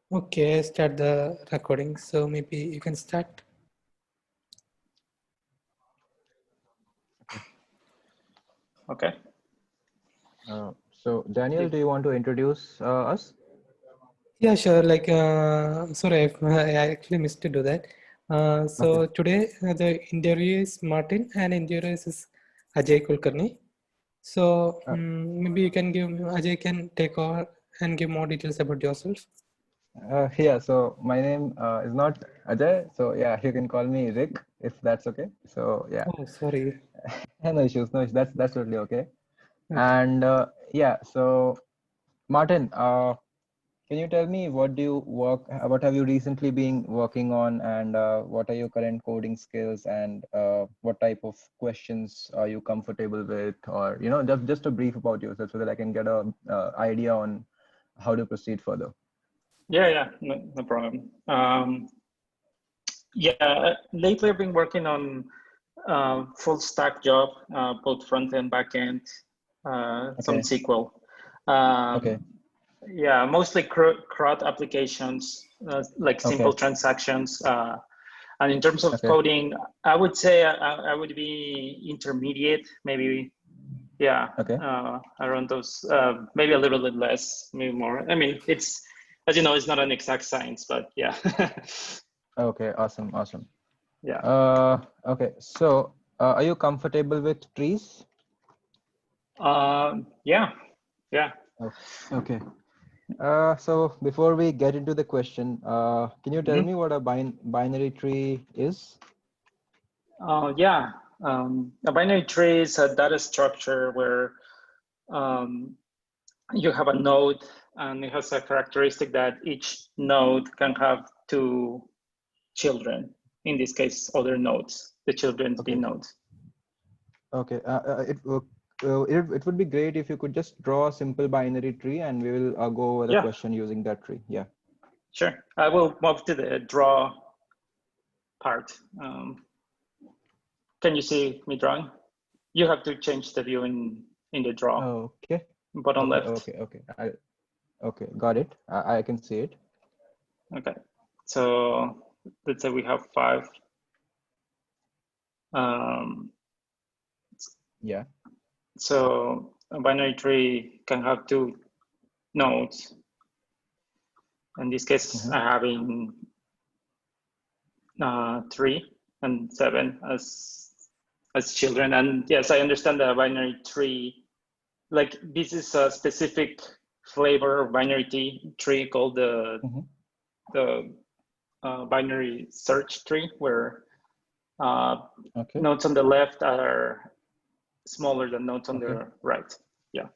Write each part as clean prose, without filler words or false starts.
Okay, start the recording. So maybe you can start. Okay. So Daniel, do you want to introduce us? Yeah, sure. Like, sorry, I actually missed to do that. So Okay. today the interview is Martin and interviewer is Ajay Kulkarni. So Uh, maybe you can give Ajay can take over and give more details about yourself. yeah, so my name is not Ajay, so yeah, you can call me Rick if that's okay. So yeah, Oh, sorry. no issues, no issues. That's totally okay. Okay. And yeah, so Martin, can you tell me what do you what have you recently been working on, and what are your current coding skills, and what type of questions are you comfortable with, or just a brief about yourself so that I can get a idea on how to proceed further. Yeah, no problem. Yeah, lately I've been working on full stack job, both front end, back end, some Okay. SQL. Okay. Yeah, mostly CRUD applications, like simple Okay. transactions. And in terms of Okay. coding, I would say I would be intermediate, maybe. Yeah, Okay. around those, maybe a little bit less, maybe more. I mean, it's, as you know, it's not an exact science, but yeah. Okay. Awesome. Awesome. Yeah. Okay. So, are you comfortable with trees? Yeah. Oh, okay. So before we get into the question, can you tell me what a binary tree is? Yeah. A binary tree is a data structure where you have a node and it has a characteristic that each node can have two children. In this case, other nodes, the children's be Okay. nodes. Okay. It would be great if you could just draw a simple binary tree, and we will go over the Yeah, question using that tree. Yeah. sure. I will move to the draw part. Can you see me drawing? You have to change the view in the draw. Okay. Bottom left. Okay. Okay. Got it. I can see it. Okay. So let's say we have 5. Yeah. So a binary tree can have 2 nodes. In this case, I have in 3 and 7 as children. And yes, I understand that a binary tree, like this is a specific flavor of binary tree called the binary search tree, where Okay. nodes on the left are smaller than nodes on Okay. the right. Yeah.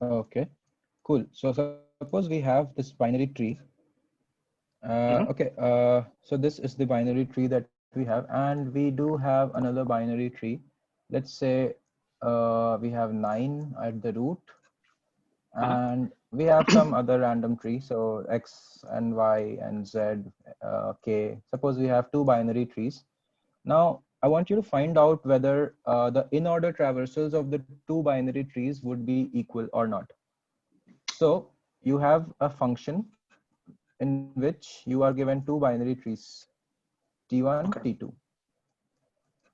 Okay. Cool. So suppose we have this binary tree. Okay. So this is the binary tree that we have, and we do have another binary tree. Let's say we have 9 at the root, and we have some other random tree. So X and Y and Z, K. Suppose we have 2 binary trees. Now, I want you to find out whether the in-order traversals of the 2 binary trees would be equal or not. So you have a function in which you are given 2 binary trees, T1, Okay. T2,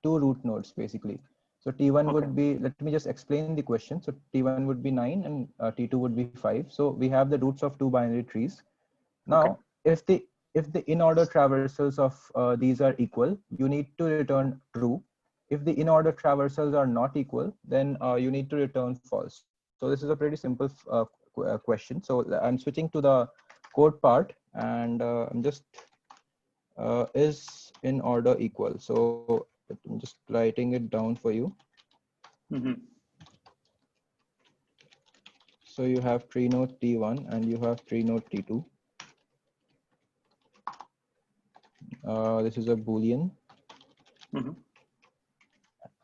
2 root nodes basically. So T1 Okay. would be, let me just explain the question. So T1 would be 9 and T2 would be 5. So we have the roots of 2 binary trees. Now, Okay. if the in-order traversals of these are equal, you need to return true. If the in-order traversals are not equal, then you need to return false. So this is a pretty simple question. So I'm switching to the code part, and I'm just is in order equal. So I'm just writing it down for you. So you have tree node T1 and you have tree node T2. This is a Boolean.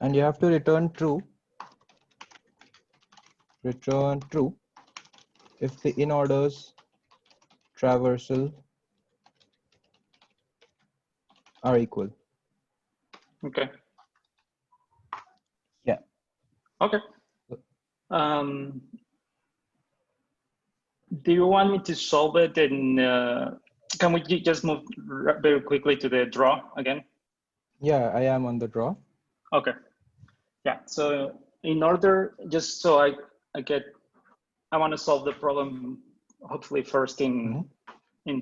And you have to return true. Return true if the in orders traversal are equal. Okay. Yeah. Okay. Do you want me to solve it in, can we just move very quickly to the draw again? Yeah, I am on the draw. Okay. Yeah, so in order, just so I want to solve the problem, hopefully first in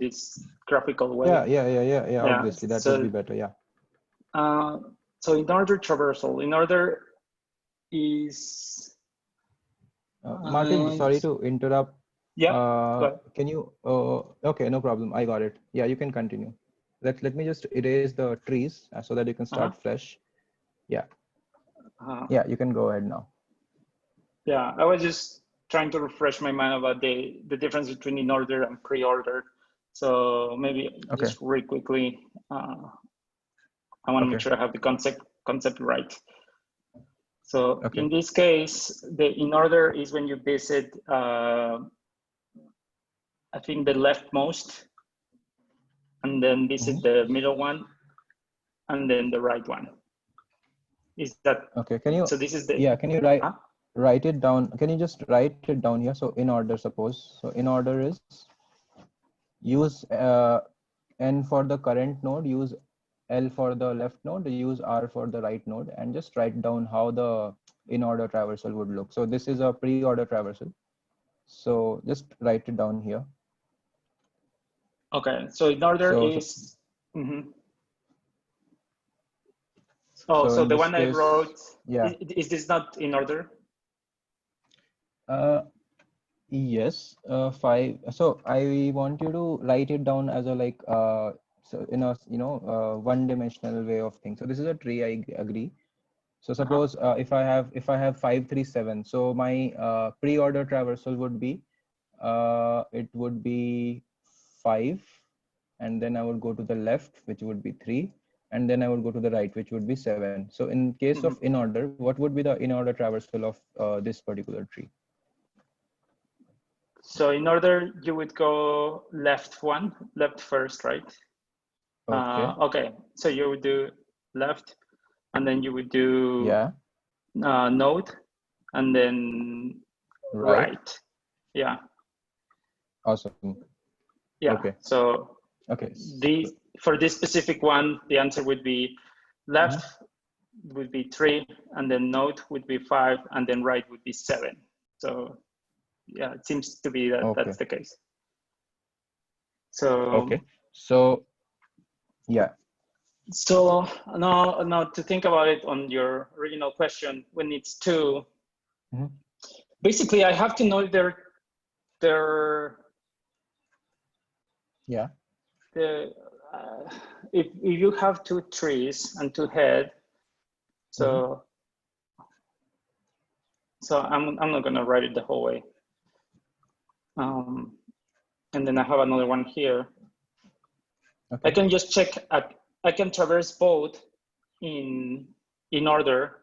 this graphical way. Yeah. Obviously, that would be better. Yeah. So in order traversal, in order is. Martin, sorry to interrupt. Yeah. Can you? Okay, no problem. I got it. Yeah, you can continue. Let me just erase the trees so that you can start fresh. Yeah. Yeah, you can go ahead now. Yeah, I was just trying to refresh my mind about the difference between in order and pre-order. So maybe just really quickly, I want to make sure I have the concept right. So in this case, the in order is when you visit, I think the leftmost, and then visit the middle one, and then the right one. Is that okay? Can you? So this is the Can you write it down? Can you just write it down here? So in order, suppose. So in order is use N for the current node, use L for the left node, use R for the right node, and just write down how the in order traversal would look. So this is a pre-order traversal. So just write it down here. Okay, so in order is. Oh, so the one I wrote, is this not in order? Yes, 5. So I want you to write it down as a like so in a one-dimensional way of things. So this is a tree, I agree. So suppose if I have 5, 3, 7, so my pre-order traversal would be it would be 5, and then I would go to the left, which would be 3, and then I would go to the right, which would be 7. So in case of in order, what would be the in order traversal of this particular tree? So in order, you would go left first, right? Okay, so you would do left, and then you would do node, and then right. Yeah. Awesome. Yeah. Okay. So for this specific one, the answer would be left would be 3, and then node would be 5, and then right would be 7. So yeah, it seems to be that that's the case. So So now to think about it on your original question, when it's 2, basically I have to know if you have 2 trees and 2 head, so I'm not gonna write it the whole way. And then I have another one here. I can just check I can traverse both in order,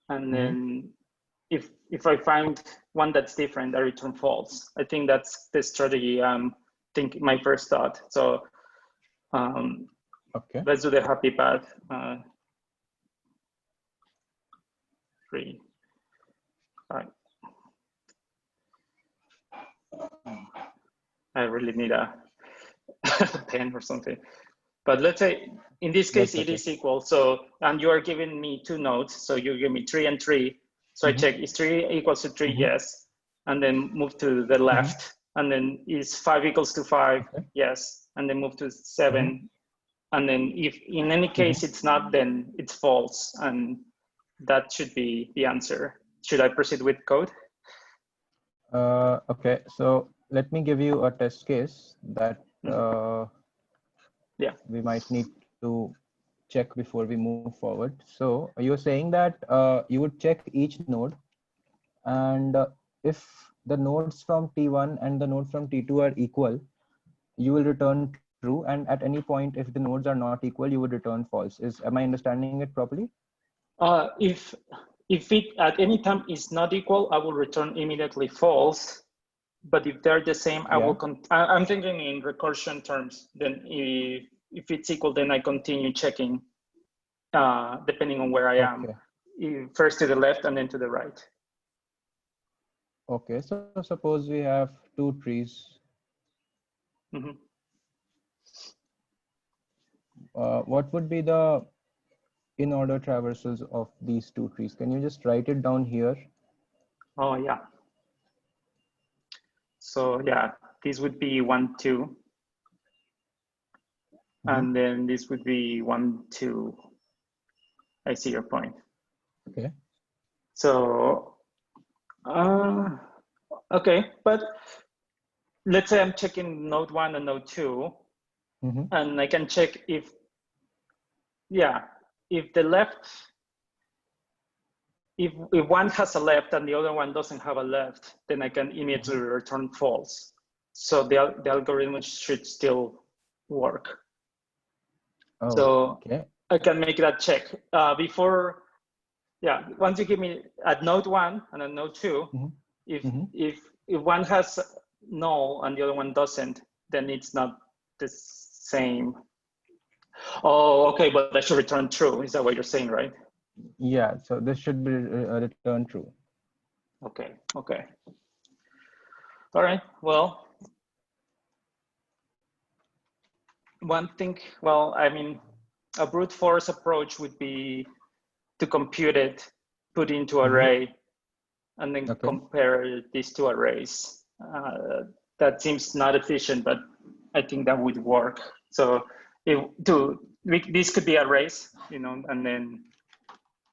and then if I find one that's different, I return false. I think that's the strategy. My first thought. So let's do the happy path. 3, 5. I really need a pen or something. But let's say in this case it is equal. So and you are giving me 2 nodes. So you give me 3 and 3. So I check is 3 equals to 3? Yes. And then move to the left. And then is 5 equals to 5? Yes. And then move to 7. And then if in any case it's not, then it's false. And that should be the answer. Should I proceed with code? Okay, so let me give you a test case that we might need to check before we move forward. So you're saying that you would check each node, and if the nodes from T1 and the nodes from T2 are equal, you will return true, and at any point if the nodes are not equal, you would return false. Am I understanding it properly? If it at any time is not equal, I will return immediately false. But if they're the same, I will. I'm thinking in recursion terms. Then if it's equal, then I continue checking, depending on where I am. First to the left and then to the right. Okay, so suppose we have two trees. Mhm. What would be the in-order traversals of these two trees? Can you just write it down here? Oh, yeah. So yeah, this would be 1, 2. And then this would be 1, 2. I see your point. Okay. So, okay, but let's say I'm checking node 1 and node 2, and I can check if, yeah, if the left, if one has a left and the other one doesn't have a left, then I can immediately return false. So the algorithm should still work. Oh, so okay. I can make that check before. Yeah, once you give me at node 1 and at node 2, if one has null and the other one doesn't, then it's not the same. Oh, okay, but I should return true. Is that what you're saying, right? Yeah, so this should be returned true. Okay, okay. All right, well, one thing, well, I mean, a brute force approach would be to compute it, put into array, and then compare these two arrays. That seems not efficient, but I think that would work. So this could be arrays, and then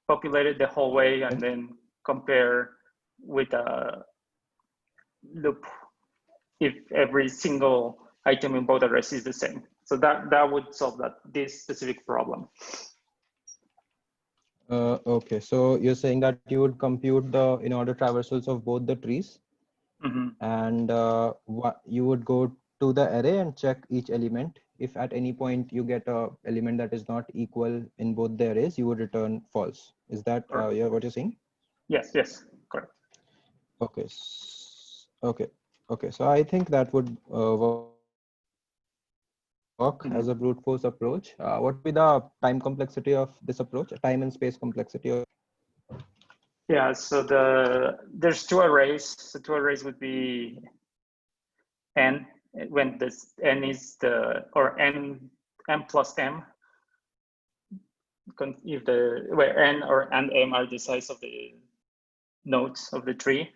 populate it the whole way, and then compare with a loop if every single item in both arrays is the same. So that would solve this specific problem. Okay, so you're saying that you would compute the in-order traversals of both the trees, and you would go to the array and check each element. If at any point you get a element that is not equal in both the arrays, you would return false. Is that what you're saying? Yes, yes, correct. Okay, okay. So I think that would work as a brute force approach. What would be the time complexity of this approach? Time and space complexity of? Yeah, so there's two arrays. So two arrays would be n, when this n is or n plus m, if where n and m are the size of the nodes of the tree.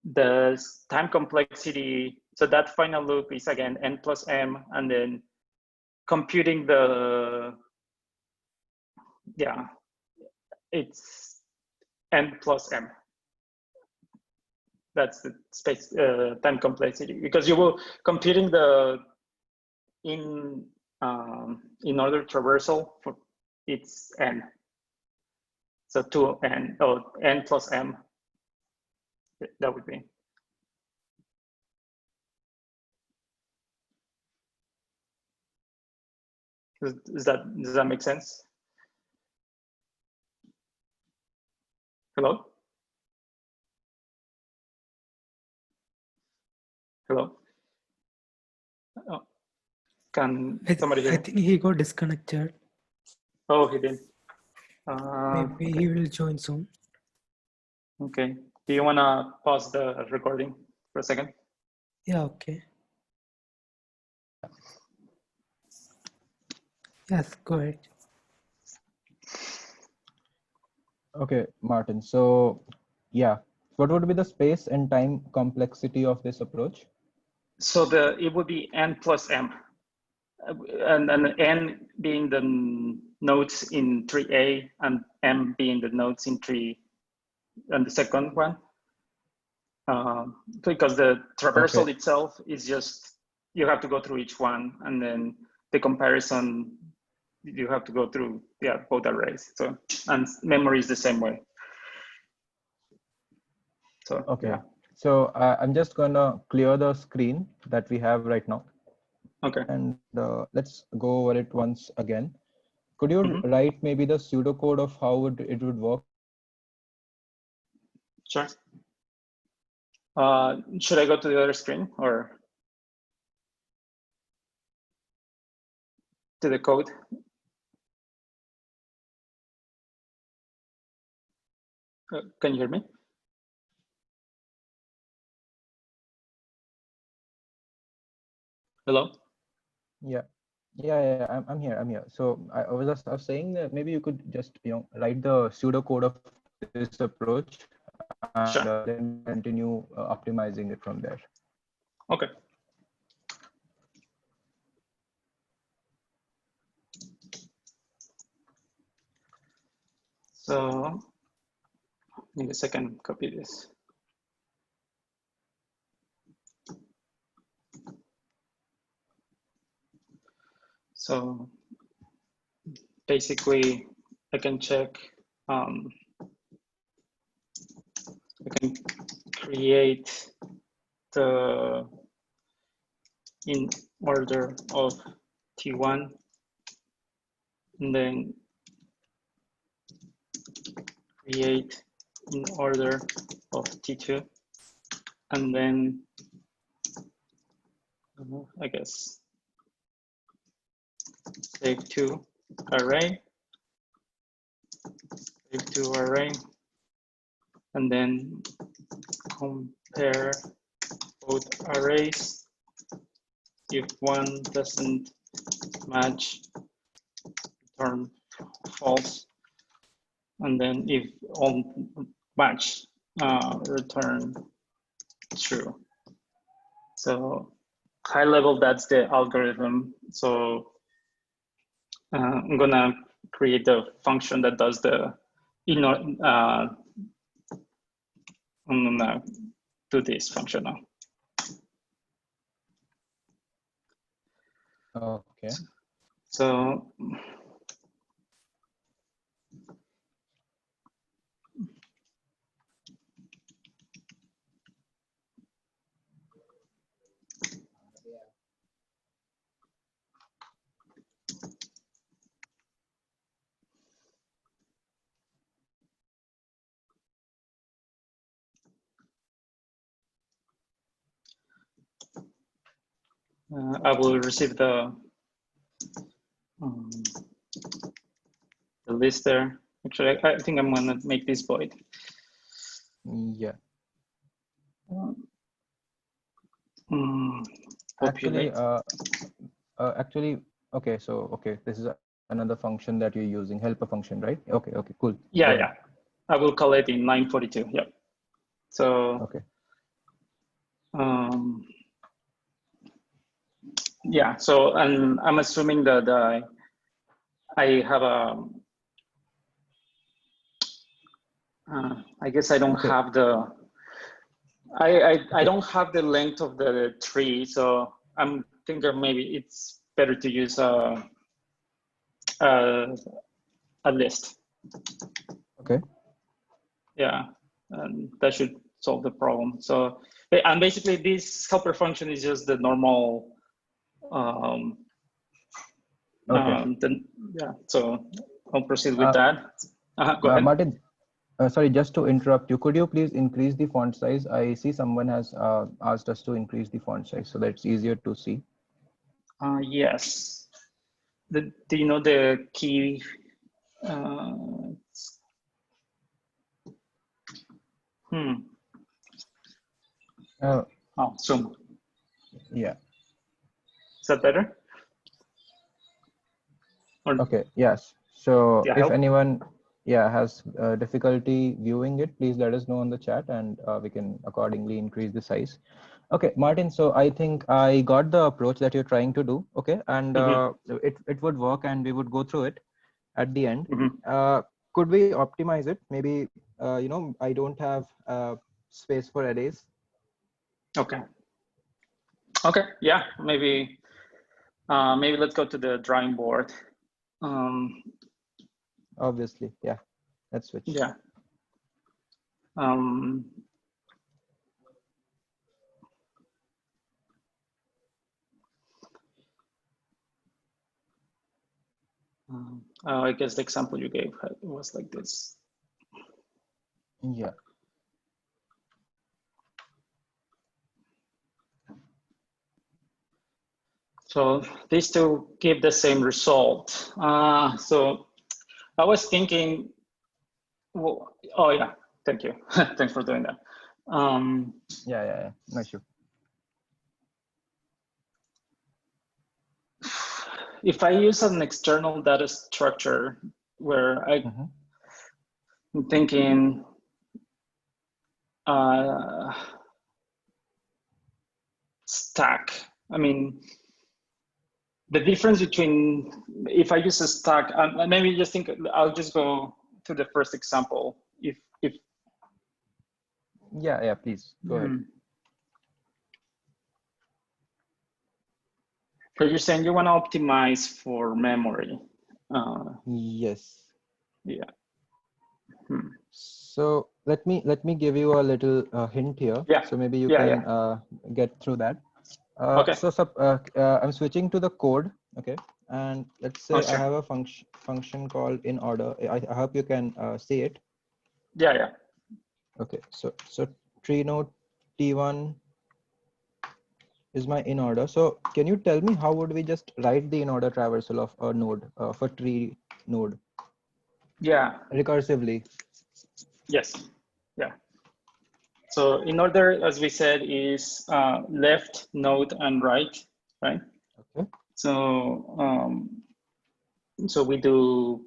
The time complexity, so that final loop is again n plus m, and then computing it's n plus m. That's the space time complexity, because you will computing in order traversal for it's n. So 2n, n plus m. That would be. Does that make sense? Hello? Hello? Oh, can somebody hear me? I think he got disconnected. Oh, he did. Maybe he will join soon. Okay. Do you want to pause the recording for a second? Yeah, okay. Yes, go ahead. Okay, Martin. So yeah, what would be the space and time complexity of this approach? So it would be n plus m, and n being the nodes in tree A, and m being the nodes in tree and the second one. Because the traversal itself is just, you have to go through each one, and then the comparison, you have to go through both arrays. So, and memory is the same way. So okay, so I'm just gonna clear the screen that we have right now. Okay. And let's go over it once again. Could you write maybe the pseudocode of how it would work? Sure. Should I go to the other screen or to the code? Can you hear me? Hello? Yeah. I'm here. So I was saying that maybe you could just write the pseudocode of this approach and Sure. then continue optimizing it from there. Okay. So maybe a second, copy this. So basically, I can check, I can create the in order of T1, and then create in order of T2, and then I guess save to array, and then compare both arrays. If one doesn't match, return false, and then if all match, return true. So high level, that's the algorithm. So I'm gonna create a function that does the I'm gonna do this function now. Okay. So I will receive the list there. Actually, I think I'm gonna make this void. Yeah. Populate. Actually, okay. So, okay, this is another function that you're using, helper function, right? Okay, cool. Yeah, yeah. I will call it in 942. Yep. So, okay. Yeah. So, and I'm assuming that I have a. I guess I don't have the. I don't have the length of the tree, so I'm thinking maybe it's better to use a list. Okay. Yeah, and that should solve the problem. So, and basically this helper function is just the normal. Yeah. So I'll proceed with that. Go ahead. Martin, sorry, just to interrupt you, could you please increase the font size? I see someone has asked us to increase the font size so that it's easier to see. Yes. Do you know the key? Zoom. Yeah. Is that better? Or okay. Yes. So if help? anyone, has difficulty viewing it, please let us know on the chat, and we can accordingly increase the size. Okay, Martin. So I think I got the approach that you're trying to do. Okay, and it would work, and we would go through it at the end. Could we optimize it? Maybe I don't have space for arrays. Okay. Okay. Yeah. Maybe let's go to the drawing board. Obviously, yeah. Let's switch. Yeah. I guess the example you gave was like this. Yeah. So these two give the same result. So I was thinking, well, oh yeah, thank you. Thanks for doing that. Yeah. No issue. if I use an external data structure where I'm thinking stack, I mean, the difference between, if I use a stack, maybe just think, I'll just go to the first example. If Yeah, please go ahead. So you're saying you want to optimize for memory? Yes. Yeah. So let me give you a little hint here. Yeah. So maybe you Yeah, can get through that. Okay. So I'm switching to the code. Okay. And let's say Sure. I have a function called Inorder. I hope you can see it. Yeah. Okay. So tree node T1 is my Inorder. So can you tell me how would we just write the Inorder traversal of a node for tree node? Yeah. Recursively. Yes. Yeah. So Inorder, as we said, is left node and right. Okay. So so we do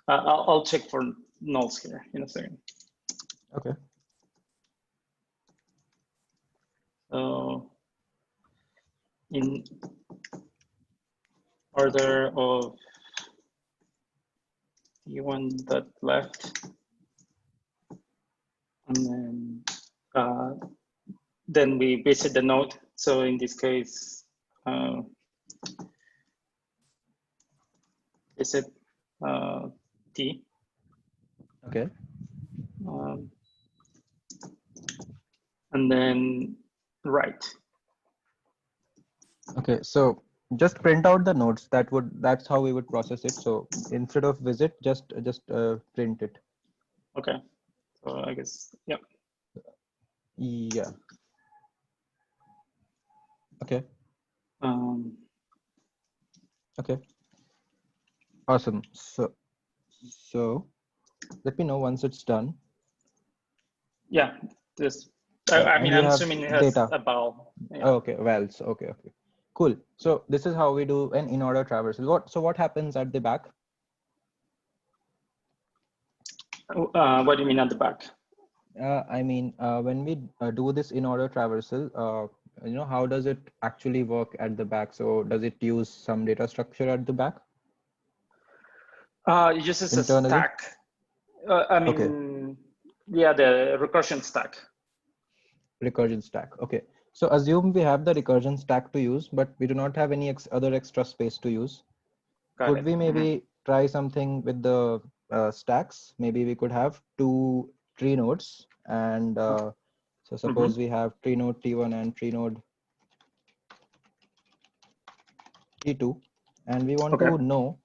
I'll check for nulls here in a second. Okay. So in order of T1 that left, and then we visit the node. So in this case, visit T. Okay. And then right. Okay, so just print out the nodes. That's how we would process it. So instead of visit, just print it. Okay. So I guess yeah. Yeah. Okay. Okay. Awesome. So let me know once it's done. Yeah. This. I mean, I'm assuming it has data. a val. Yeah. Oh, okay. Vals. Okay. Cool. So this is how we do an in-order traversal. What happens at the back? What do you mean at the back? I mean, when we do this in-order traversal, how does it actually work at the back? So does it use some data structure at the back? It uses a stack. I mean, yeah, the recursion stack. Recursion stack. Okay. So assume we have the recursion stack to use, but we do not have any other extra space to use. Could we maybe try something with the stacks? Maybe we could have 2 tree nodes, and so suppose we have tree node T1 and tree node T2, and we want to know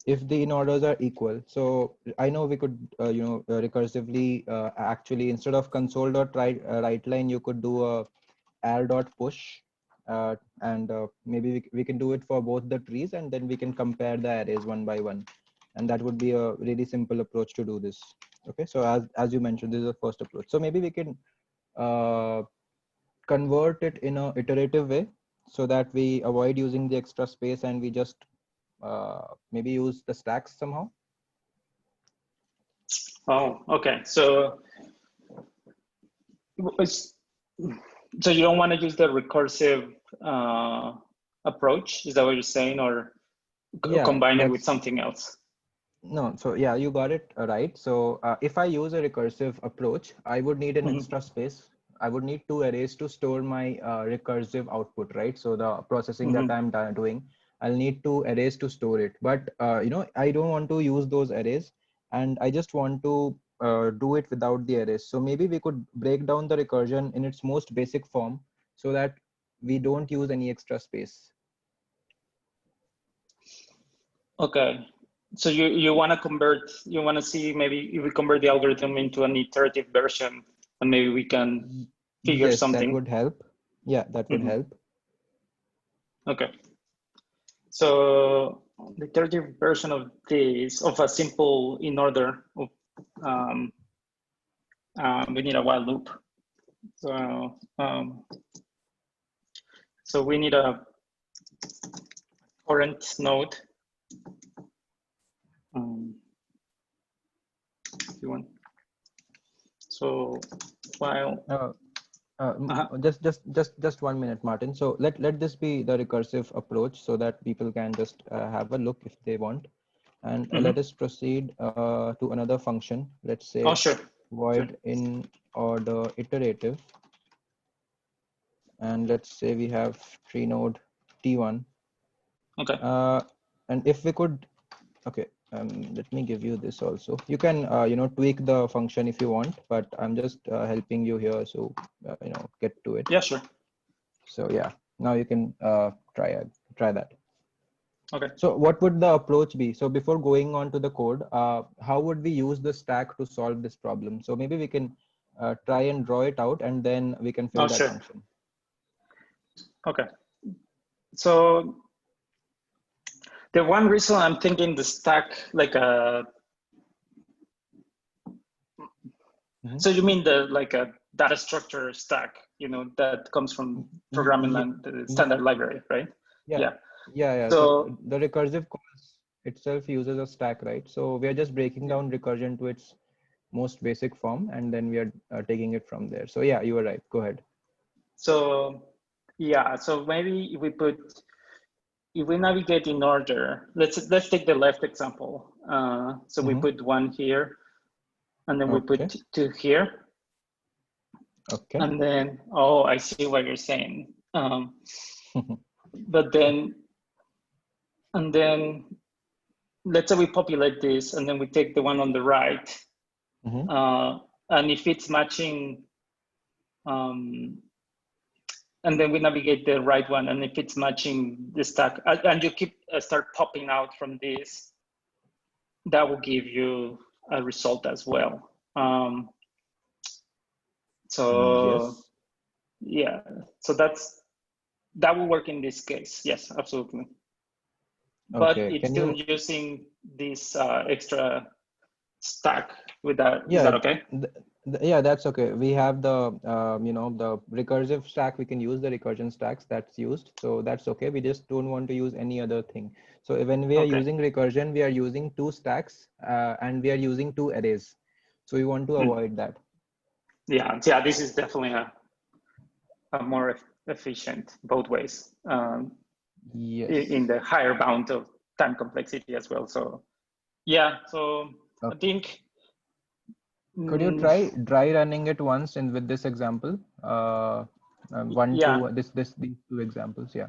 if the inorders are equal. So I know we could, recursively actually, instead of console.writeLine, you could do a arr.push, and maybe we can do it for both the trees, and then we can compare the arrays one by one. And that would be a really simple approach to do this. Okay, so as you mentioned, this is the first approach. So maybe we can convert it in a iterative way so that we avoid using the extra space and we just maybe use the stacks somehow. Oh, okay. So you don't want to use the recursive approach? Is that what you're saying, or combine it with something else? No, so yeah, you got it right. So if I use a recursive approach, I would need an extra space. I would need 2 arrays to store my recursive output, right? So the processing that I'm doing, I'll need 2 arrays to store it. But I don't want to use those arrays, and I just want to do it without the arrays. So maybe we could break down the recursion in its most basic form so that we don't use any extra space. Okay. So you want to convert, you want to see maybe if we convert the algorithm into an iterative version, and maybe we can figure something. That would help. Yeah, that would help. Okay. So the iterative version of this, of a simple in order, we need a while loop. So So we need a current node. If you want. So file. Just 1 minute, Martin. So let this be the recursive approach so that people can just have a look if they want. And let us proceed to another function. Let's say void in order iterative. And let's say we have tree node T1. Okay. And if we could, okay, let me give you this also. You can, tweak the function if you want, but I'm just helping you here. So, get to it. Yeah, sure. So yeah, now you can try that. Okay. So what would the approach be? So before going on to the code, how would we use the stack to solve this problem? So maybe we can try and draw it out and then we can fill that function. Okay. So the one reason I'm thinking the stack like a, so you mean like a data structure stack, that comes from programming the standard library, right? Yeah. So the recursive calls itself uses a stack, right? So we are just breaking down recursion to its most basic form, and then we are taking it from there. So yeah, you were right. Go ahead. So yeah, so maybe if we navigate in order, let's take the left example. So we put 1 here, and then we put 2 here. Okay. And then, oh, I see what you're saying. But then, and then let's say we populate this, and then we take the one on the right. And if it's matching, and then we navigate the right one, and if it's matching the stack, and you start popping out from this, that will give you a result as well. So yes. Yeah, so that will work in this case. Yes, absolutely. But it's still using this extra stack with that. Yeah. Is that okay? Yeah, that's okay. We have the, the recursive stack. We can use the recursion stacks that's used. So that's okay. We just don't want to use any other thing. So when we are using recursion, we are using 2 stacks and we are using 2 arrays. So we want to avoid that. Yeah, this is definitely a more efficient both ways. Yes. In the higher bound of time complexity as well. So yeah, so I think. Could you try running it once with this example? These 2 examples, yeah.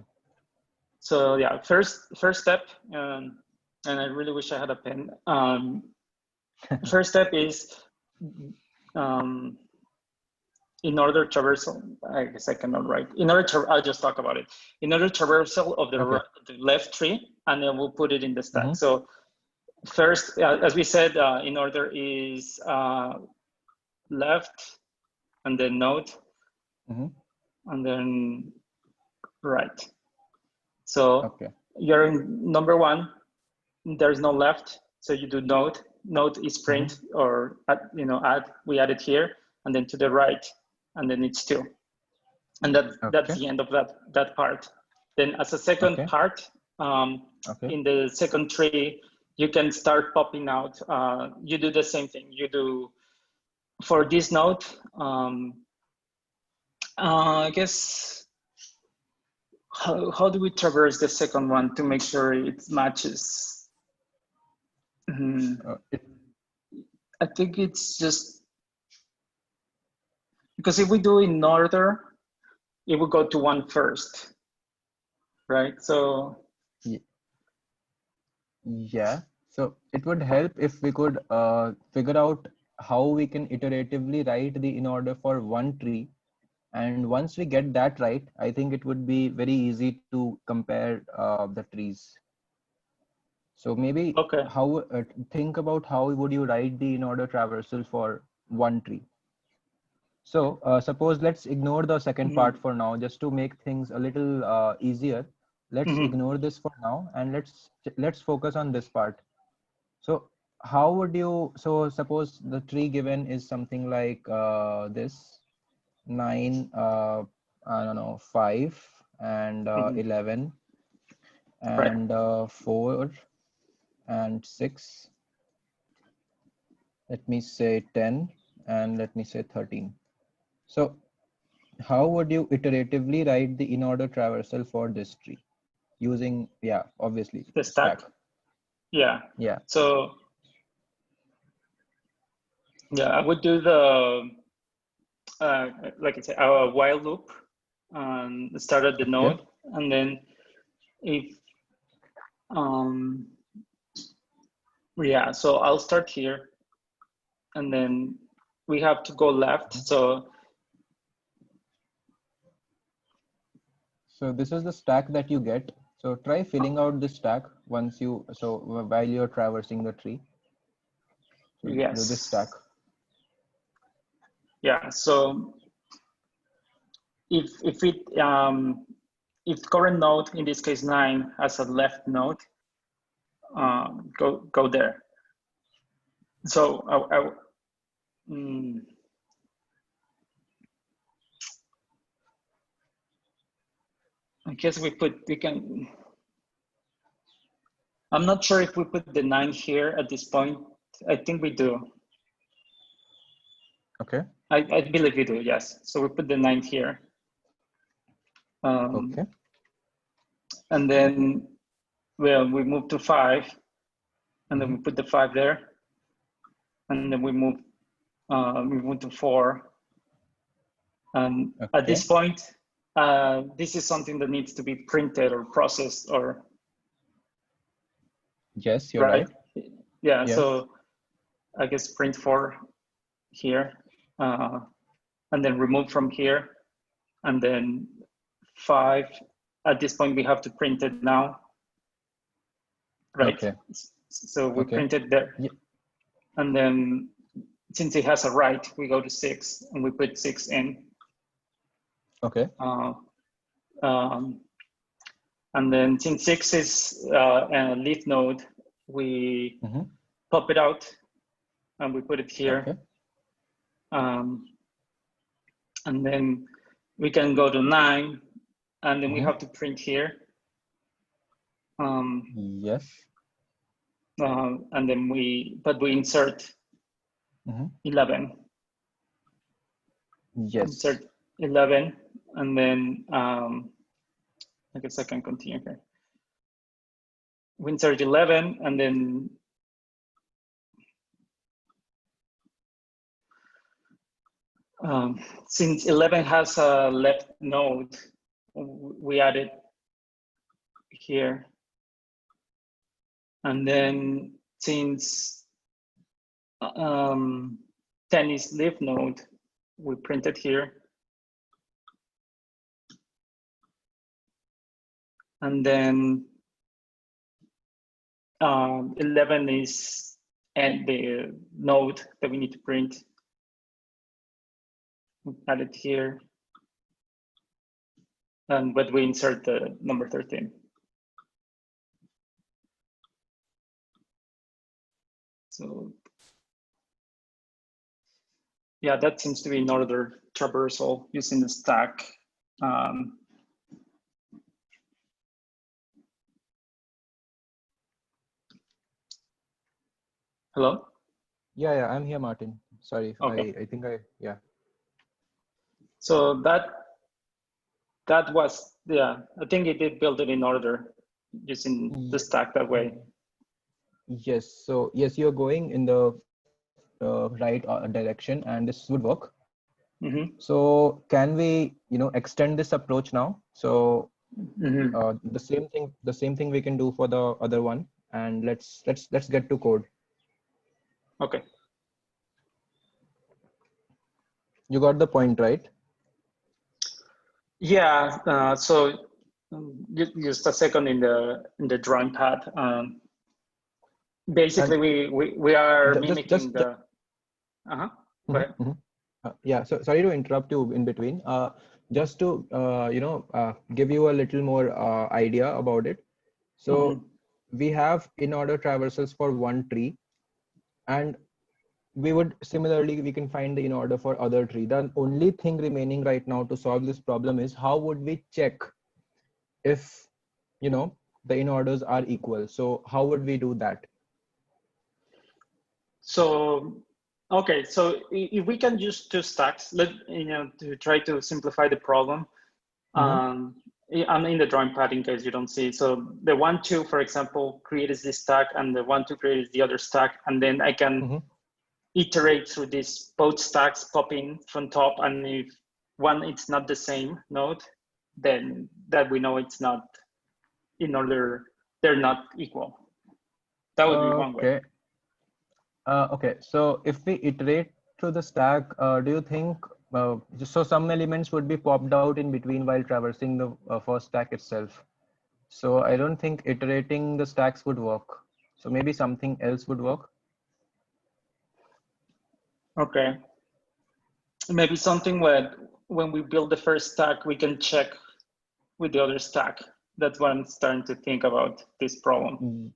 So yeah, first step, and I really wish I had a pen. First step is in order traversal. I guess I cannot write. I'll just talk about it. In order traversal of the left tree, and then we'll put it in the stack. So first, as we said, in order is left, and then node, and then right. So you're in number 1. There's no left, so you do node. Node is print or add. We add it here, and then to the right, and then it's 2, and that's the end of that part. Then as a second part, in the second tree, you can start popping out. You do the same thing. You do for this node. I guess. How do we traverse the second one to make sure it matches? I think it's just because if we do in order, it will go to 1 first, right? So yeah, so it would help if we could figure out how we can iteratively write the in order for 1 tree. And once we get that right, I think it would be very easy to compare the trees. So maybe think about how would you write the in order traversal for 1 tree. So suppose let's ignore the second part for now, just to make things a little easier. Let's ignore this for now, and let's focus on this part. So how would you? So suppose the tree given is something like this. 9, I don't know, 5, and Mhm. 11 Right. and 4 and 6. Let me say 10 and let me say 13. So how would you iteratively write the in-order traversal for this tree? Using, yeah, obviously, The stack. Yeah. Yeah. So yeah, I would do the like I said, a while loop and start at the Okay. node, and then if yeah, so I'll start here, and then we have to go left. So this is the stack that you get. So try filling out the stack once you, so while you're traversing the tree. So do this stack. yes, yeah. So if current node, in this case 9, has a left node, go there. So I guess we can. I'm not sure if we put the 9 here at this point. I think we do. Okay. I believe we do, yes. So we put the 9 here. Okay. And then, well, we move to 5, and then we put the 5 there. And then we move to 4. And at this point, this is something that needs to be printed or processed or. Yes, you're right. Yeah, Yes. so I guess print 4 here, and then remove from here, and then 5. At this point, we have to print it now, right? Okay. So we Okay. print it there. Yeah. And then since it has a right, we go to 6 and we put 6 in. Okay. And then since 6 is a leaf node, we pop it out and we put it here. Okay. And then we can go to 9, and then we have to print here. Yes. And then we insert 11. Yes. Insert 11, and then I guess I can continue here. We insert 11, and then since 11 has a left node, we add it here. And then since 10 is leaf node, we print it here. And then 11 is and the node that we need to print. We add it here. But we insert the number 13. So yeah, that seems to be an order traversal using the stack. Hello? Yeah, I'm here, Martin. Sorry, okay. I think yeah. So that was, yeah, I think it did build it in order using the stack that way. Yes, so yes, you're going in the right direction, and this would work. So can we, extend this approach now? So the same thing we can do for the other one, and let's get to code. Okay. You got the point, right? Yeah. So just a second in the drawing pad. Basically, we are mimicking the. Go ahead. Yeah. So sorry to interrupt you in between. Just to give you a little more idea about it. So we have in-order traversals for one tree, and we can find the in-order for other tree. The only thing remaining right now to solve this problem is how would we check if, you know, the inorders are equal. So how would we do that? So, okay, so if we can use two stacks, to try to simplify the problem. I'm in the drawing pad in case you don't see. So the 1, 2, for example, creates this stack, and the 1, 2 creates the other stack, and then I can iterate through these both stacks popping from top, and if one it's not the same node, then that we know it's not in order, they're not equal. That would be one way. Okay, so if we iterate through the stack, do you think, so some elements would be popped out in between while traversing the first stack itself. So I don't think iterating the stacks would work. So maybe something else would work. Okay. Maybe something where when we build the first stack, we can check with the other stack. That's what I'm starting to think about this problem.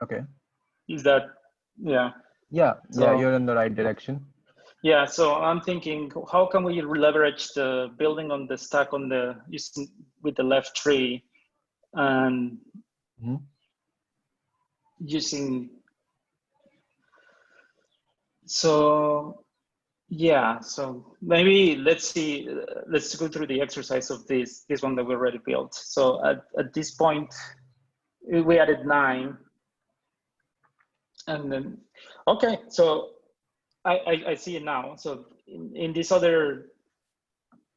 Okay. Is that, yeah. Yeah, So, yeah, you're in the right direction. Yeah, so I'm thinking, how can we leverage the building on the stack on the with the left tree and using, so yeah, so maybe let's see, let's go through the exercise of this one that we already built. So at this point, we added 9, and then, okay, so I see it now. So in this other,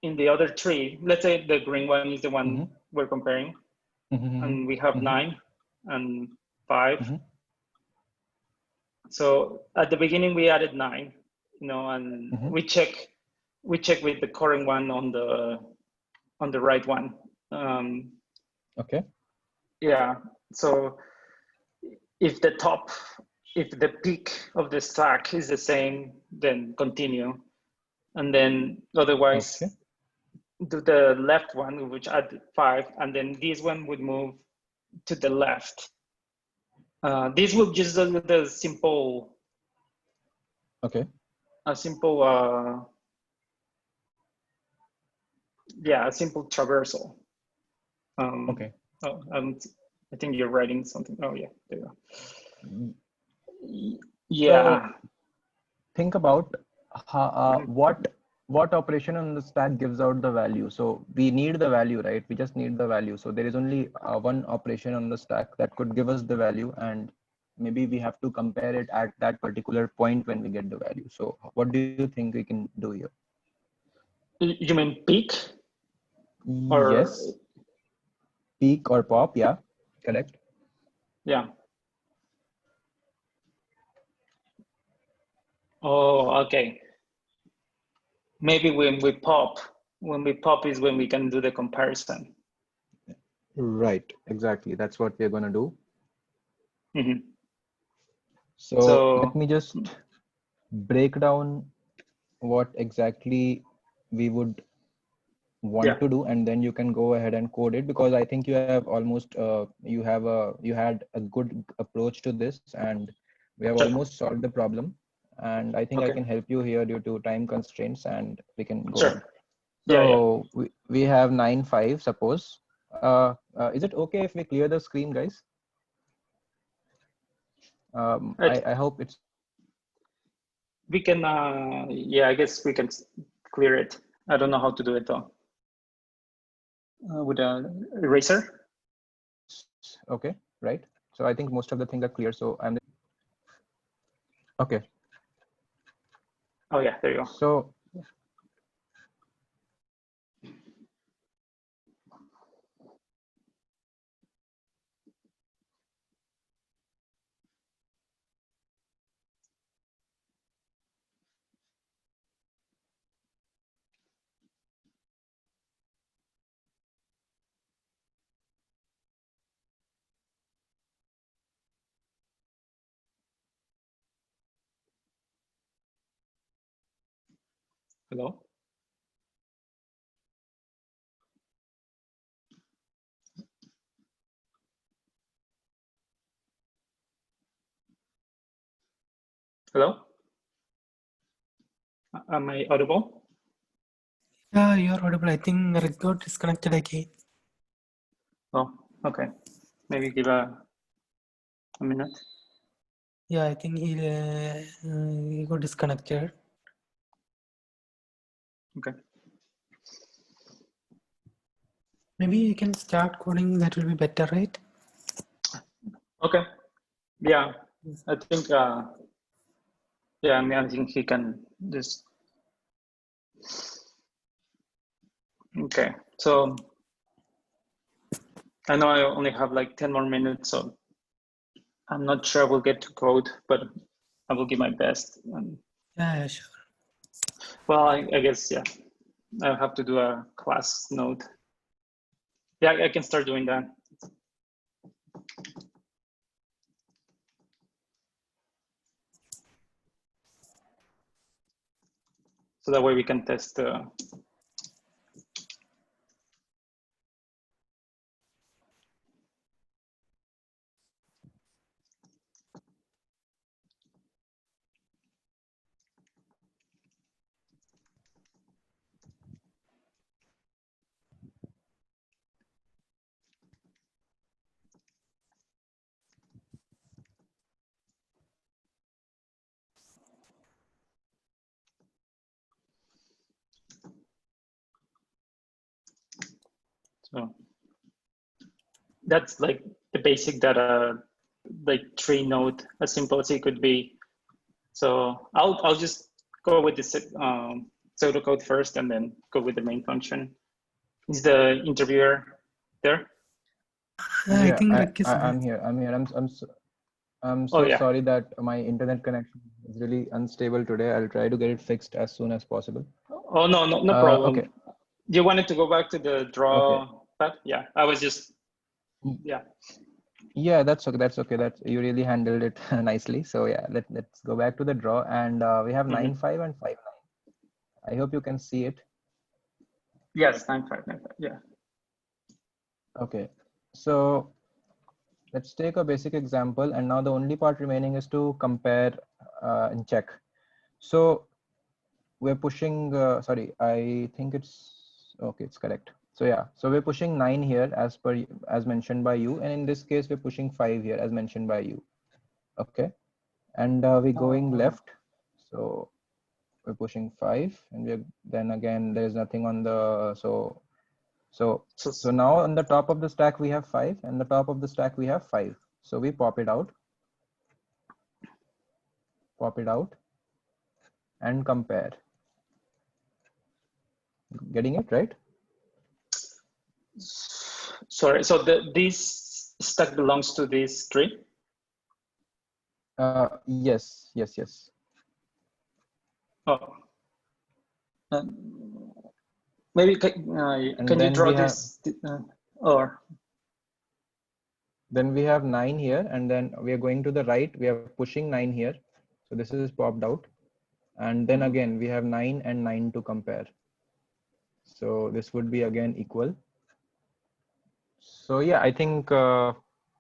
in the other tree, let's say the green one is the one we're comparing, and we have 9 and 5. So at the beginning we added 9, you know, and we check with the current one on the right one. Okay. Yeah. So if the peak of the stack is the same, then continue, and then otherwise do the left one, which add 5, and then this one would move to the left. This will just do the simple. Okay. A simple, yeah, a simple traversal. Okay. Oh, I think you're writing something. Oh yeah, there you go. Yeah. So think about how, what operation on the stack gives out the value. So we need the value, right? We just need the value. So there is only one operation on the stack that could give us the value, and maybe we have to compare it at that particular point when we get the value. So what do you think we can do here? You mean peak? Yes. Peak or pop, yeah, correct. Yeah. Oh, okay. Maybe when we pop is when we can do the comparison. Right, exactly. That's what we're going to do. So let me just break down what exactly we would want to do, and then you can go ahead and code it, because I think you have almost you had a good approach to this, and we have almost solved the problem, and I think I can help you here due to time constraints, and we can go ahead. So we have 9, 5, suppose. Is it okay if we clear the screen, guys? I hope it's. We can, yeah, I guess we can clear it. I don't know how to do it though. With an eraser. Okay, right. So I think most of the things are clear. So I'm. Okay. Oh yeah, there you go. So. Hello? Hello? Am I audible? Yeah, you're audible. I think Rick got disconnected again. Oh, okay. Maybe give a minute. Yeah, I think he got disconnected. Okay. Maybe you can start coding. That will be better, right? Okay. Yeah, I think. Yeah, I mean, I think he can just. Okay, so I know I only have like 10 more minutes, so I'm not sure we'll get to code, but I will give my best. Yeah, sure. Well, I guess, yeah, I'll have to do a class note. Yeah, I can start doing that. So that way we can test. So that's like the basic data, like tree node, as simple as it could be. So I'll just go with the pseudocode first and then go with the main function. Is the interviewer there? I Yeah, think Rick is I'm there. here. I'm Oh, so yeah. sorry that my internet connection is really unstable today. I'll try to get it fixed as soon as possible. Oh, no problem. Okay. You wanted to go back to the draw Okay. path? Yeah, I was just, yeah. Yeah, that's okay. That's okay. That's you really handled it nicely. So yeah, let's go back to the draw, and we have 9-5 and 5-9. I hope you can see it. Yes, 9-5, 9-5, yeah. Okay. So let's take a basic example, and now the only part remaining is to compare and check. So we're pushing. Sorry, I think it's okay. It's correct. So yeah, so we're pushing 9 here as mentioned by you, and in this case we're pushing 5 here as mentioned by you. Okay, and we're going left. So we're pushing 5, and then again there is nothing on the so now on the top of the stack we have 5, and the top of the stack we have 5. So we pop it out, and compare. Getting it right? Sorry, so this stack belongs to this tree? Yes. Oh. Maybe can you draw this? Or then we have 9 here, and then we are going to the right. We are pushing 9 here. So this is popped out. And then again, we have 9 and 9 to compare. So this would be again equal. So yeah, I think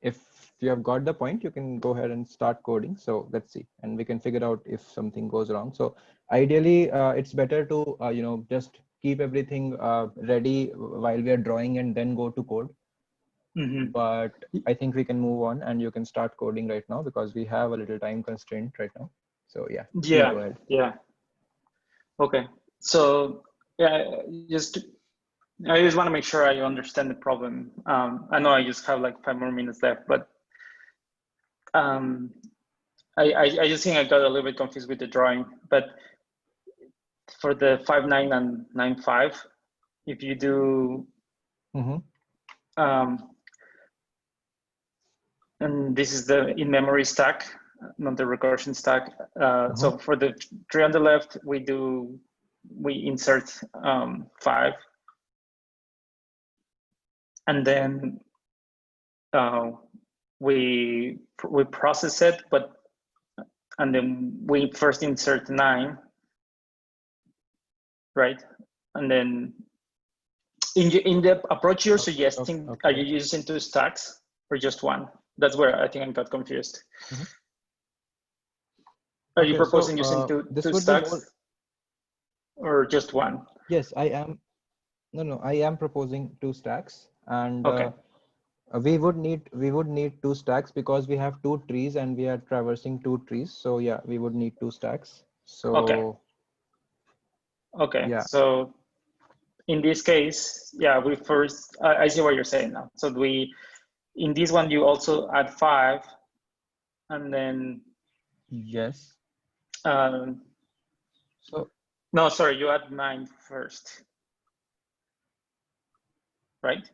if you have got the point, you can go ahead and start coding. So let's see, and we can figure out if something goes wrong. So ideally, it's better to just keep everything ready while we are drawing and then go to code. But I think we can move on, and you can start coding right now because we have a little time constraint right now. So yeah, please go ahead. Yeah. Okay. So yeah, I just want to make sure I understand the problem. I know I just have like 5 more minutes left, but I just think I got a little bit confused with the drawing. But for the 5-9 and 9-5, if you do, and this is the in-memory stack, not the recursion stack. So for the tree on the left, we insert 5, and then we process it, and then we first insert 9, right? And then in the approach you're suggesting, are you using 2 stacks or just 1? That's where I think I got confused. Are you proposing using two stacks or just 1? Yes, I am. No, I am proposing 2 stacks, and okay. We would need two stacks because we have two trees and we are traversing two trees. So yeah, we would need two stacks. So Okay. yeah. So in this case, yeah, we first, I see what you're saying now. So in this one, you also add 5 and then. Yes. So No, sorry, you add 9 first, right?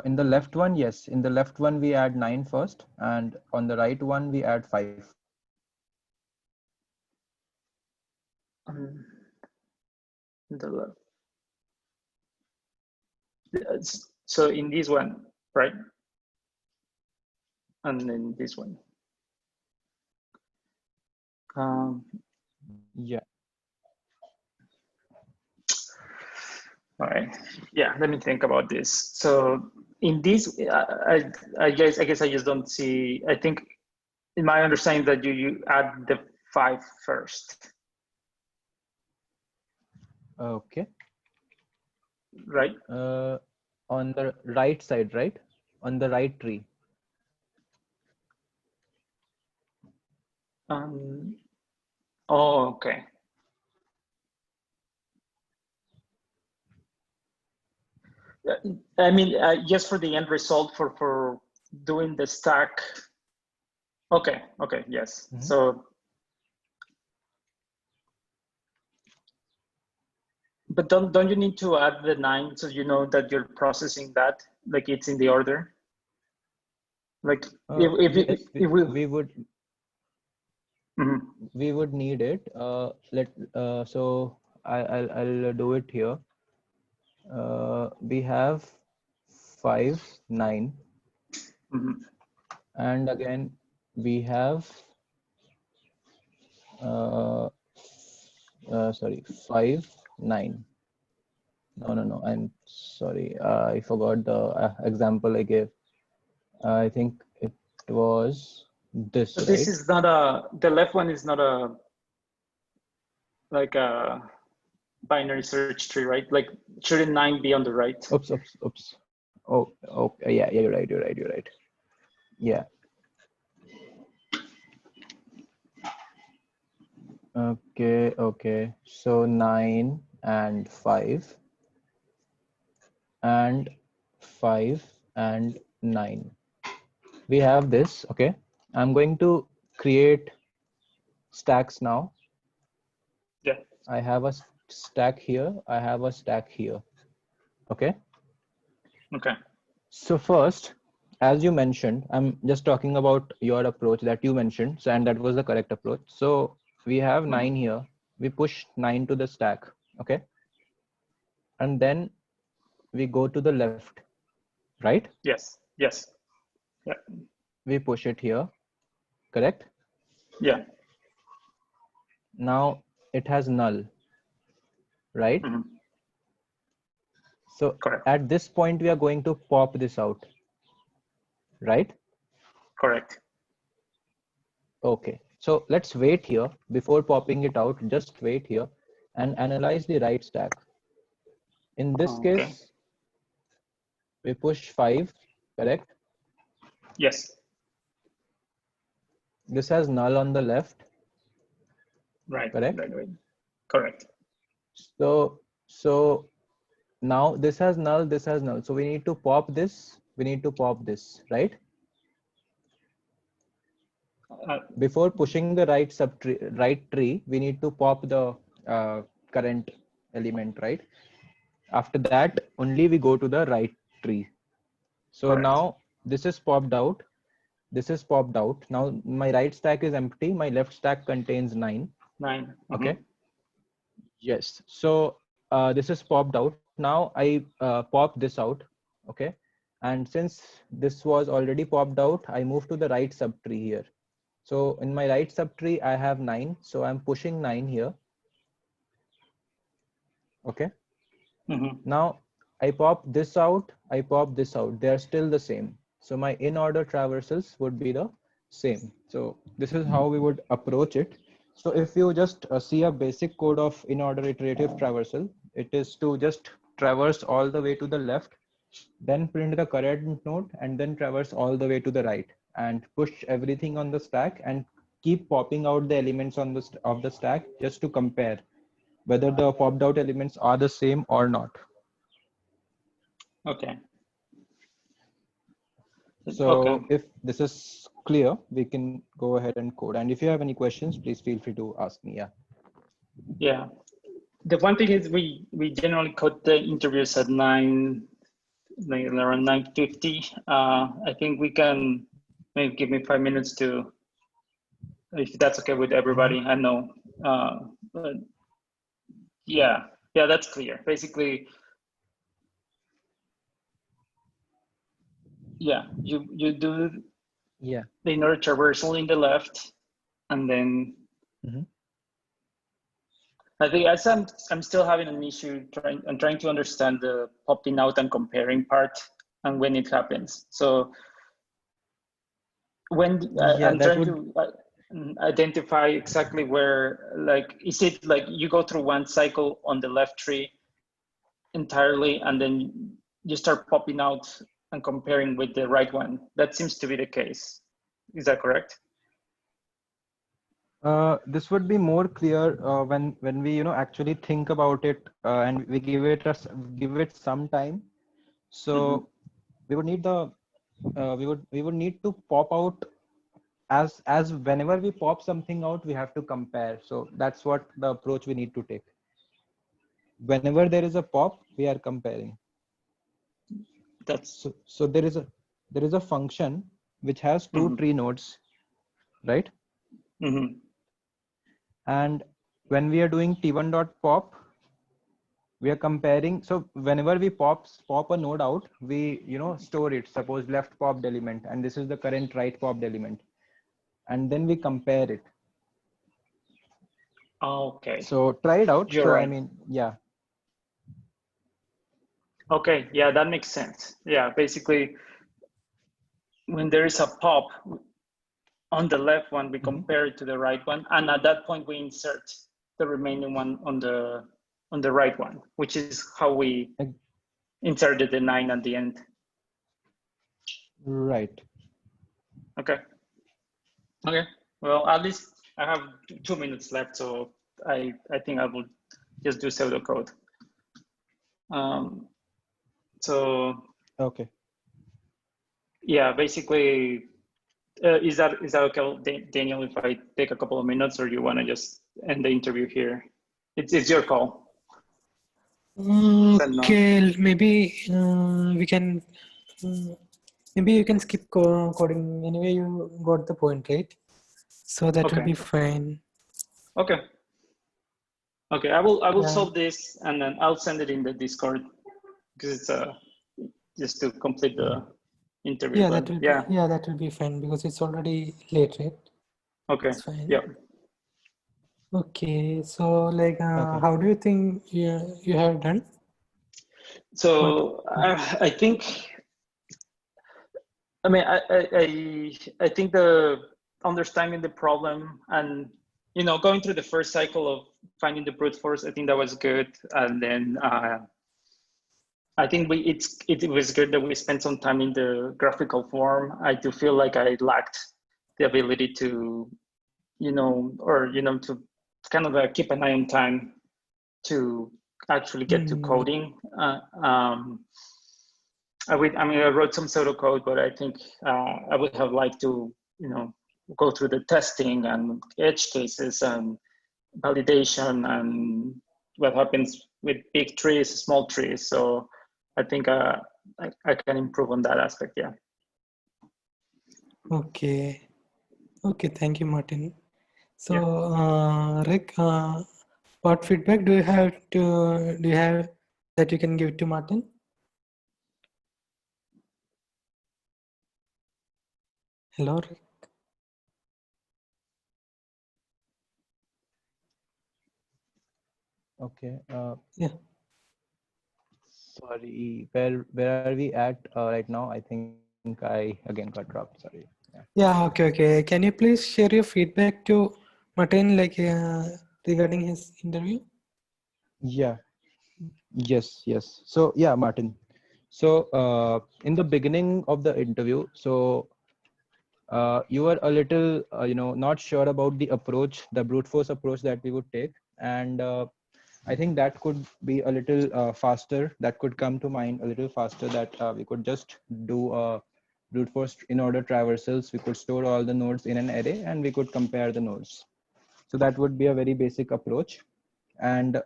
in the left one, yes. In the left one, we add 9 first, and on the right one, we add 5. The left. So in this one, right? And then this one. Yeah. All right. Yeah, let me think about this. So in this, I guess I just don't see. I think, in my understanding, that you add the 5 first. Okay. Right. On the right side, right? On the right tree. Oh, okay. I mean, just for the end result for doing the stack. Okay. Okay. Yes. Mm-hmm. So. But don't you need to add the 9 so you know that you're processing that, like it's in the order? Like Yes, if we would. Mm-hmm. We would need it. So I'll do it here. We have 5, 9, Mm-hmm. and again we have sorry, 5, 9. No. I'm sorry. I forgot the example I gave. I think it was this, But this right? is not the left one is not like a binary search tree, right? Like shouldn't 9 be on the right? Oops. Oh, yeah, you're right. Yeah. Okay. So 9 and 5 and 5 and 9. We have this. Okay. I'm going to create stacks now. Yeah. I have a stack here. I have a stack here. Okay. Okay. So first, as you mentioned, I'm just talking about your approach that you mentioned. So, and that was the correct approach. So we have 9 here. We push 9 to the stack. Okay. And then we go to the left, right? Yes. Yeah. We push it here, correct? Yeah. Now it has null, right? Mm-hmm. So Correct. at this point, we are going to pop this out, right? Correct. Okay. So let's wait here before popping it out. Just wait here and analyze the right stack. In this case, we push 5, correct? Yes. This has null on the left, Right. correct? Right. Correct. So now this has null, this has null. So we need to pop this, right? Before pushing the right tree, we need to pop the current element, right? After that, only we go to the right tree. So Correct. now this is popped out. This is popped out. Now my right stack is empty. My left stack contains 9. 9. Mm-hmm. Okay. Yes. So this is popped out. Now I pop this out. Okay. And since this was already popped out, I move to the right subtree here. So in my right subtree, I have 9. So I'm pushing 9 here. Okay. Mm-hmm. Now I pop this out. I pop this out. They're still the same. So my in-order traversals would be the same. So this is how we would approach it. So if you just see a basic code of in-order iterative traversal, it is to just traverse all the way to the left then print the current node, and then traverse all the way to the right and push everything on the stack and keep popping out the elements on the stack just to compare whether the popped out elements are the same or not. Okay. So okay. if this is clear, we can go ahead and code. And if you have any questions, please feel free to ask me. Yeah. Yeah. The one thing is we generally code the interviews at around 9:50. I think we can maybe give me 5 minutes to, if that's okay with everybody. I know, but yeah, that's clear. Basically, yeah, you do Yeah. the Order Traversal in the left, and then I think as I'm still having an issue trying to understand the popping out and comparing part and when it happens. So when I'm trying to identify exactly where, like, is it like you go through one cycle on the left tree entirely and then you start popping out and comparing with the right one? That seems to be the case. Is that correct? This would be more clear when we actually think about it and we give it some time. So we would need the we would need to pop out as whenever we pop something out, we have to compare. So that's what the approach we need to take. Whenever there is a pop, we are comparing. That's so there is a function which has two tree nodes, right? And when we are doing t1.pop, we are comparing. So whenever we pop a node out, we store it. Suppose left popped element, and this is the current right popped element, and then we compare it. okay. So try it out. You're so right. I mean, yeah. Okay, yeah, that makes sense. Yeah, basically, when there is a pop on the left one, we compare it to the right one, and at that point we insert the remaining one on the right one, which is how we inserted the 9 at the end. Right. Okay. Well, at least I have 2 minutes left, so I think I will just do pseudocode. So okay. Yeah, basically, is that okay, Daniel, if I take a couple of minutes, or you want to just end the interview here? It's your call. Okay, maybe we can. Maybe you can skip coding. Anyway, you got the point, right? So that will be fine. Okay. Okay, I will solve this and then I'll send it in the Discord because it's just to complete the interview. Yeah, that will be, that will be fine because it's already late, right? Okay. It's fine. Yeah. Okay, so like, how do you think you have done? So I think, I mean, I think the understanding the problem and going through the first cycle of finding the brute force, I think that was good. And then I think it was good that we spent some time in the graphical form. I do feel like I lacked the ability to, to kind of keep an eye on time to actually get to coding. I wrote some pseudocode, but I think I would have liked to, go through the testing and edge cases and validation and what happens with big trees, small trees. So I think I can improve on that aspect. Yeah. Okay. Okay. Thank you, Martin. So, Rick, what feedback do you have that you can give to Martin? Hello, Rick. Okay. Yeah. Sorry, where are we at right now? I think I again got dropped. Sorry. Yeah. Okay. Can you please share your feedback to Martin, like regarding his interview? Yeah. Yes. So yeah, Martin. So in the beginning of the interview, so you were a little, not sure about the approach, the brute force approach that we would take. And I think that could be a little faster, that could come to mind a little faster, that we could just do brute force in order traversals. We could store all the nodes in an array and we could compare the nodes. So that would be a very basic approach. And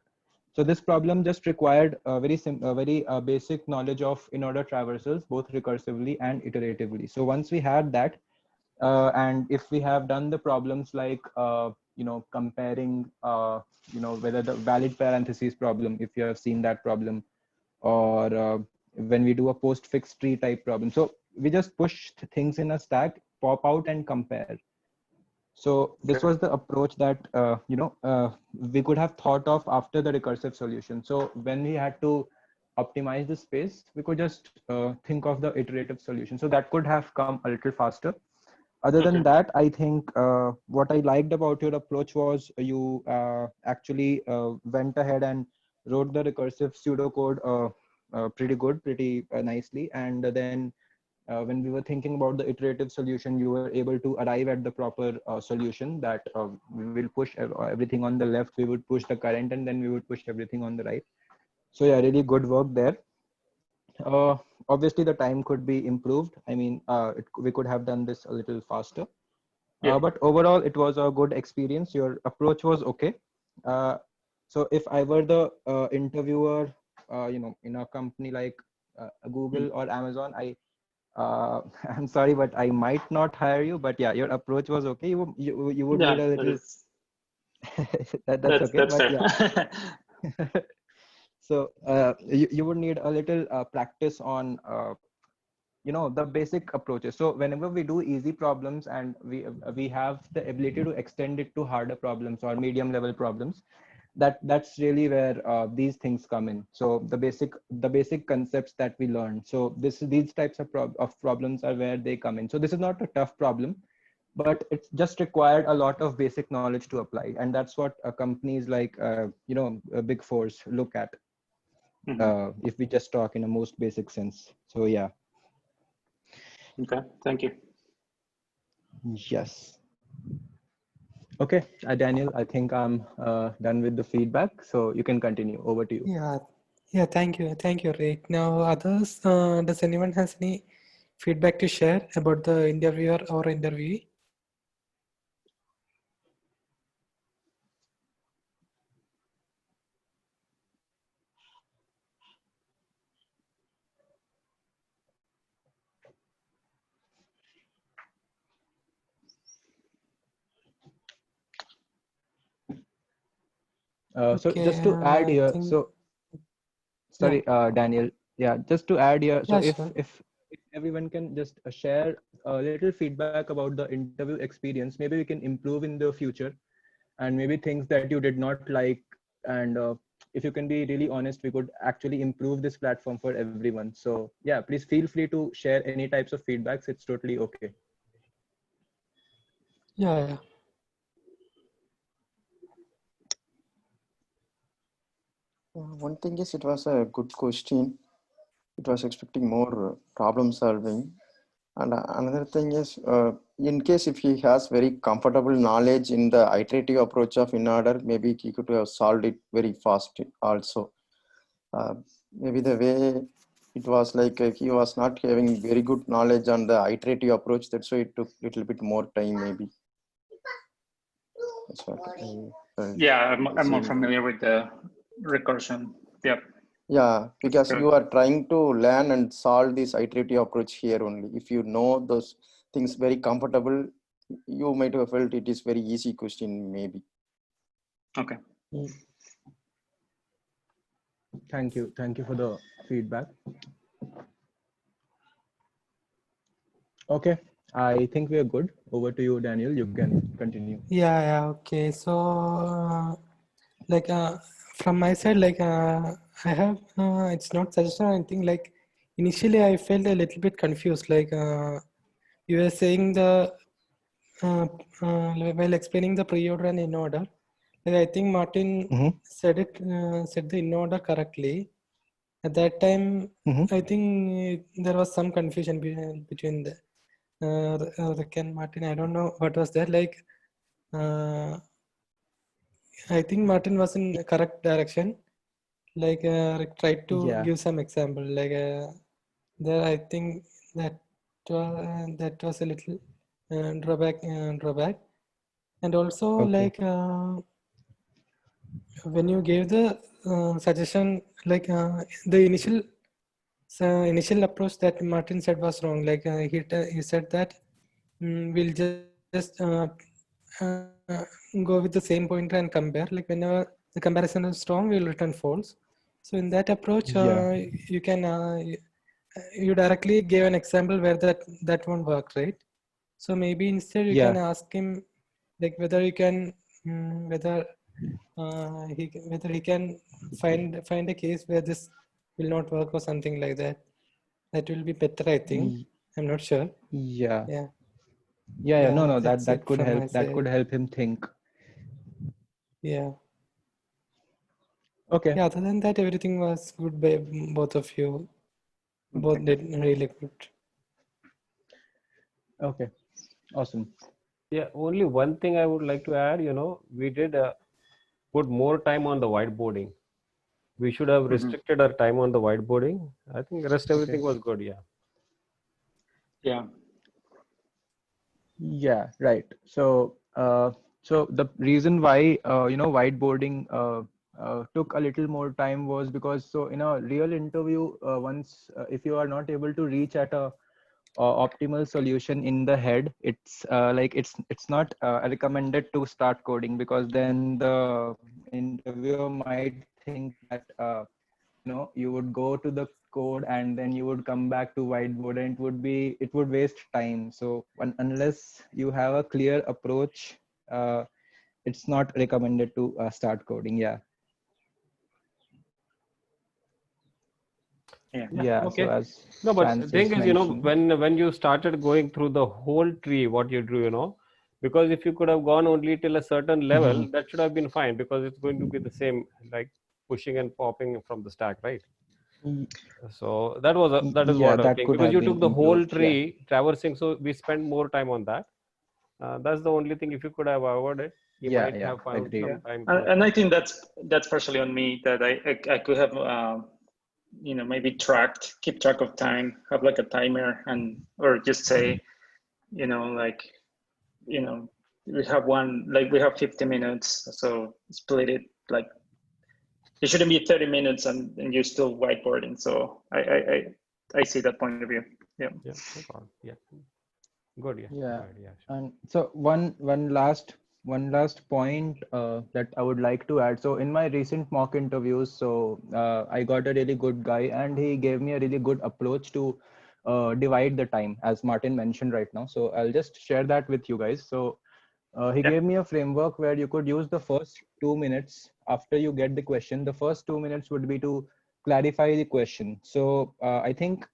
so this problem just required a very basic knowledge of in-order traversals, both recursively and iteratively. So once we had that, and if we have done the problems like, comparing, whether the valid parentheses problem, if you have seen that problem, or when we do a postfix tree type problem. So we just push things in a stack, pop out and compare. So this was the approach that, we could have thought of after the recursive solution. So when we had to optimize the space, we could just think of the iterative solution. So that could have come a little faster. Other than that, I think what I liked about your approach was you actually went ahead and wrote the recursive pseudocode pretty nicely. And then when we were thinking about the iterative solution, you were able to arrive at the proper solution that we will push everything on the left, we would push the current, and then we would push everything on the right. So yeah, really good work there. Obviously the time could be improved. I mean, we could have done this a little faster. But overall, it was a good experience. Your approach was okay. So if I were the interviewer, in a company like Google or Amazon, I'm sorry, but I might not hire you. But yeah, your approach was okay. You would need a little. That's okay. That's but fair. Yeah. So you would need a little practice on the basic approaches. So whenever we do easy problems and we have the ability to extend it to harder problems or medium level problems, that's really where these things come in. So the basic concepts that we learn. So these types of problems are where they come in. So this is not a tough problem, but it's just required a lot of basic knowledge to apply, and that's what companies like Big Fours look at. If we just talk in a most basic sense. So yeah. Okay, thank you. Yes. Okay, Daniel, I think I'm done with the feedback, so you can continue. Over to you. Yeah, thank you, Rick. Now, others, does anyone has any feedback to share about the interviewer or interviewee? So just to add here, so sorry, Daniel. Yeah, just to add here. So if everyone can just share a little feedback about the interview experience, maybe we can improve in the future, and maybe things that you did not like. And if you can be really honest, we could actually improve this platform for everyone. So yeah, please feel free to share any types of feedbacks. It's totally okay. Yeah. One thing is, it was a good question. It was expecting more problem solving. And another thing is, in case if he has very comfortable knowledge in the iterative approach of Inorder, maybe he could have solved it very fast also. Maybe the way it was like he was not having very good knowledge on the iterative approach. That's why it took a little bit more time, maybe. That's what yeah, I'm more familiar with the recursion. Yep. Yeah, because you are trying to learn and solve this iterative approach here only. If you know those things very comfortable, you might have felt it is very easy question, maybe. Okay. Thank you for the feedback. Okay, I think we are good. Over to you, Daniel. You can continue. Yeah. Okay. So, from my side, I have, it's not suggestion or anything. Like, initially, I felt a little bit confused. Like, you were saying while explaining the pre-order and in-order. Like, I think Martin said the in-order correctly. At that time, Mhm. I think there was some confusion between the Rick and Martin. I don't know what was that like. I think Martin was in the correct direction. Like Rick tried to Yeah. give some example. Like there, I think that was a little drawback, and also Okay. like when you gave the suggestion, like the initial approach that Martin said was wrong. Like he said that we'll just go with the same pointer and compare. Like whenever the comparison is strong, we'll return false. So in that approach, Yeah. you can you directly gave an example where that won't work, right? So maybe instead you can Yeah. ask him like whether you can whether he can find a case where this will not work or something like that. That will be better, I think. Y- I'm not sure. Yeah. Yeah, Yeah. Yeah. No, yeah, no, that's that it could from help. my That could side. help him think. Yeah, Okay. yeah. Other than that, everything was good by both of you. Both Okay. did really good. Okay. Awesome. Yeah, only one thing I would like to add, we did put more time on the whiteboarding. We should have restricted our time on the whiteboarding. I think the rest Okay. everything was good. Yeah. Yeah. Yeah, right. So the reason why whiteboarding took a little more time was because so in a real interview, once if you are not able to reach at a optimal solution in the head, it's like it's not recommended to start coding, because then the interviewer might think that you would go to the code and then you would come back to whiteboard, and it would waste time. So unless you have a clear approach, uh, it's not recommended to start coding. Yeah. Yeah. Yeah. So Okay. as No, but the thing Francis is, mentioned. when you started going through the whole tree, what you do, because if you could have gone only till a certain level, that should have been fine, because it's going to be the same, like pushing and popping from the stack, right? Y- So that is yeah, what I that think, could because have you been took the whole improved. Yeah. tree traversing, so we spent more time on that. That's the only thing. If you could have avoided, you Yeah. might Yeah. have found Agreed. Yeah. some time And to. I think that's partially on me, that I could have maybe keep track of time, have like a timer, or just say, like, we have 50 minutes, so split it, like it shouldn't be 30 minutes and you're still whiteboarding. So I see that point of view. Yeah. Yeah, no problem. Yeah, good. Yeah, Yeah. go ahead. Yeah, sure. And so one last point that I would like to add. So in my recent mock interviews, so I got a really good guy, and he gave me a really good approach to divide the time, as Martin mentioned right now. So I'll just share that with you guys. So he Yeah. gave me a framework where you could use the first 2 minutes after you get the question. The first 2 minutes would be to clarify the question. So I think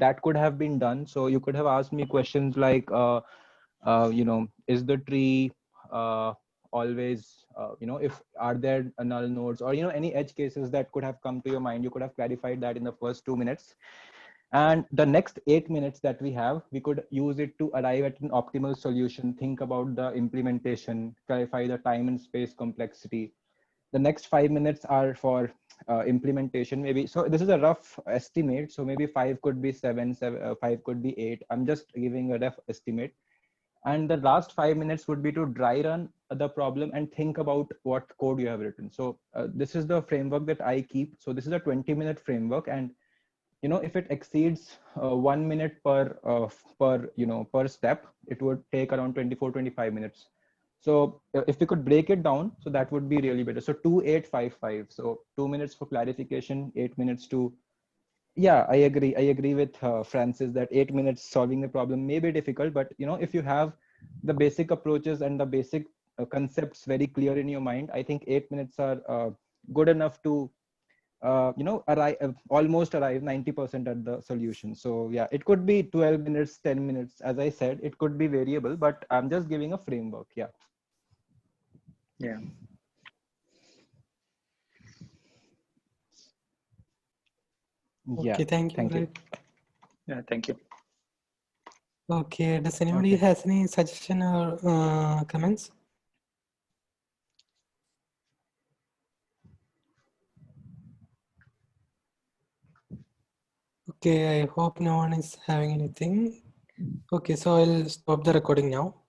that could have been done. So you could have asked me questions like, is the tree always, if are there null nodes, or any edge cases that could have come to your mind. You could have clarified that in the first 2 minutes. And the next 8 minutes that we have, we could use it to arrive at an optimal solution, think about the implementation, clarify the time and space complexity. The next 5 minutes are for implementation, maybe. So this is a rough estimate. So maybe 5 could be 7, 5 could be 8. I'm just giving a rough estimate. And the last 5 minutes would be to dry run the problem and think about what code you have written. So this is the framework that I keep. So this is a 20-minute framework, and if it exceeds 1 minute per step, it would take around 24-25 minutes. So if we could break it down, so that would be really better. So 2855. So 2 minutes for clarification, 8 minutes to. Yeah, I agree with Francis that 8 minutes solving the problem may be difficult, but if you have the basic approaches and the basic concepts very clear in your mind, I think 8 minutes are good enough to arrive, almost arrive 90% at the solution. So yeah, it could be 12 minutes, 10 minutes. As I said, it could be variable, but I'm just giving a framework. Yeah. Yeah. Yeah. Okay, thank you. Thank you. Right. Yeah, thank you. Okay, does anybody Okay. has any suggestion or comments? Okay, I hope no one is having anything. Okay, so I'll stop the recording now.